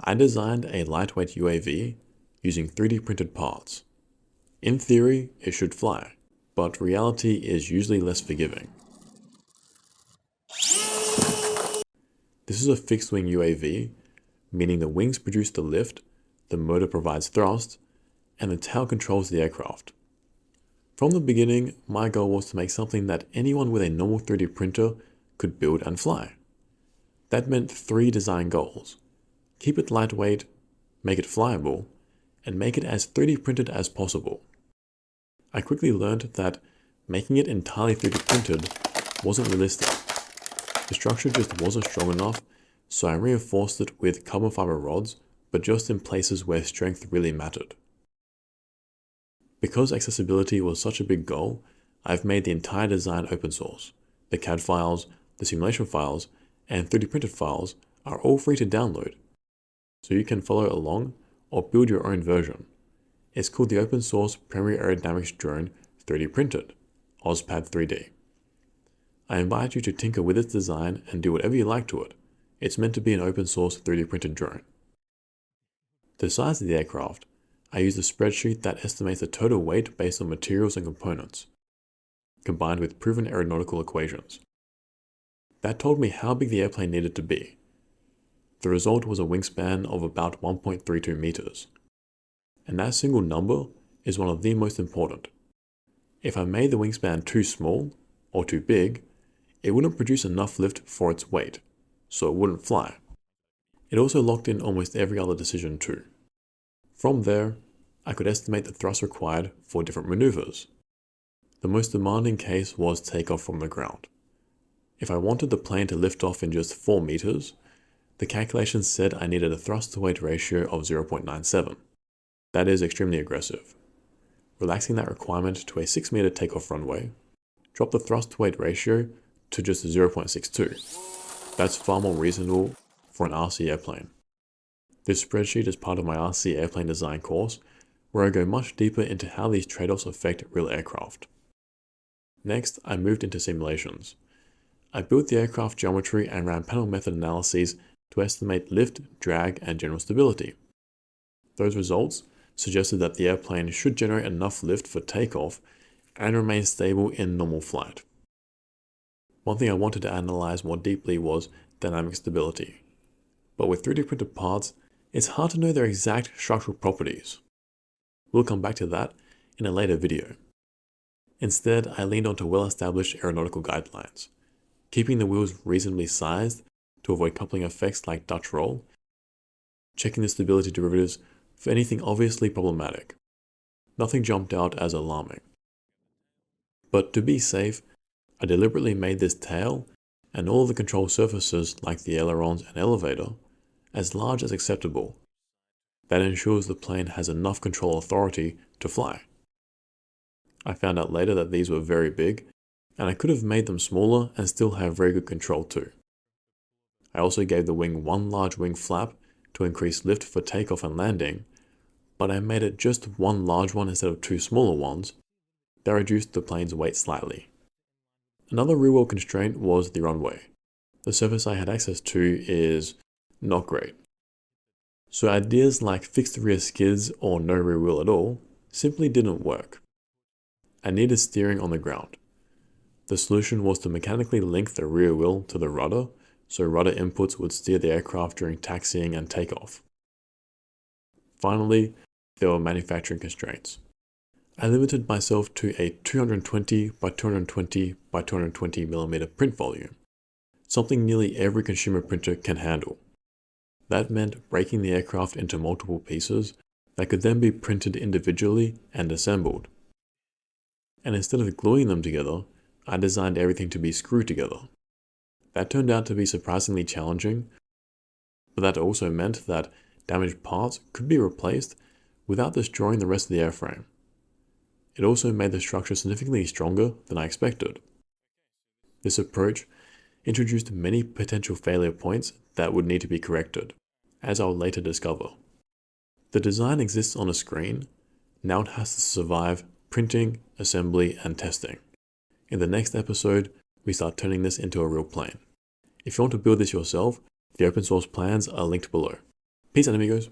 I designed a lightweight UAV using 3D printed parts. In theory, it should fly, but reality is usually less forgiving. This is a fixed-wing UAV, meaning the wings produce the lift, the motor provides thrust, and the tail controls the aircraft. From the beginning, my goal was to make something that anyone with a normal 3D printer could build and fly. That meant 3 design goals: keep it lightweight, make it flyable, and make it as 3D printed as possible. I quickly learned that making it entirely 3D printed wasn't realistic. The structure just wasn't strong enough, so I reinforced it with carbon fiber rods, but just in places where strength really mattered. Because accessibility was such a big goal, I've made the entire design open source. The CAD files, the simulation files, and 3D printed files are all free to download, so you can follow along or build your own version. It's called the open source Premier Aerodynamics Drone 3D Printed, OzPad 3D. I invite you to tinker with its design and do whatever you like to it. It's meant to be an open source 3D printed drone. To size the aircraft, I used a spreadsheet that estimates the total weight based on materials and components, combined with proven aeronautical equations. That told me how big the airplane needed to be. The result was a wingspan of about 1.32 meters. And that single number is one of the most important. If I made the wingspan too small or too big, it wouldn't produce enough lift for its weight, so it wouldn't fly. It also locked in almost every other decision too. From there, I could estimate the thrust required for different maneuvers. The most demanding case was takeoff from the ground. If I wanted the plane to lift off in just 4 meters, the calculations said I needed a thrust-to-weight ratio of 0.97. That is extremely aggressive. Relaxing that requirement to a 6-meter takeoff runway, drop the thrust-to-weight ratio to just 0.62. That's far more reasonable for an RC airplane. This spreadsheet is part of my RC airplane design course, where I go much deeper into how these trade-offs affect real aircraft. Next, I moved into simulations. I built the aircraft geometry and ran panel method analyses to estimate lift, drag, and general stability. Those results suggested that the airplane should generate enough lift for takeoff and remain stable in normal flight. One thing I wanted to analyze more deeply was dynamic stability. But with 3D printed parts, it's hard to know their exact structural properties. We'll come back to that in a later video. Instead, I leaned onto well-established aeronautical guidelines, keeping the wheels reasonably sized to avoid coupling effects like Dutch roll, checking the stability derivatives for anything obviously problematic. Nothing jumped out as alarming. But to be safe, I deliberately made this tail and all the control surfaces like the ailerons and elevator as large as acceptable. That ensures the plane has enough control authority to fly. I found out later that these were very big, and I could have made them smaller and still have very good control too. I also gave the wing one large wing flap to increase lift for takeoff and landing, but I made it just one large one instead of 2 smaller ones. That reduced the plane's weight slightly. Another real-world constraint was the runway. The surface I had access to is not great. So ideas like fixed rear skids or no rear wheel at all simply didn't work. I needed steering on the ground. The solution was to mechanically link the rear wheel to the rudder, so rudder inputs would steer the aircraft during taxiing and takeoff. Finally, there were manufacturing constraints. I limited myself to a 220 by 220 by 220 mm print volume, something nearly every consumer printer can handle. That meant breaking the aircraft into multiple pieces that could then be printed individually and assembled. And instead of gluing them together, I designed everything to be screwed together. That turned out to be surprisingly challenging, but that also meant that damaged parts could be replaced without destroying the rest of the airframe. It also made the structure significantly stronger than I expected. This approach introduced many potential failure points that would need to be corrected, as I'll later discover. The design exists on a screen, now it has to survive printing, assembly, and testing. In the next episode, we start turning this into a real plane. If you want to build this yourself, the open source plans are linked below. Peace out, amigos.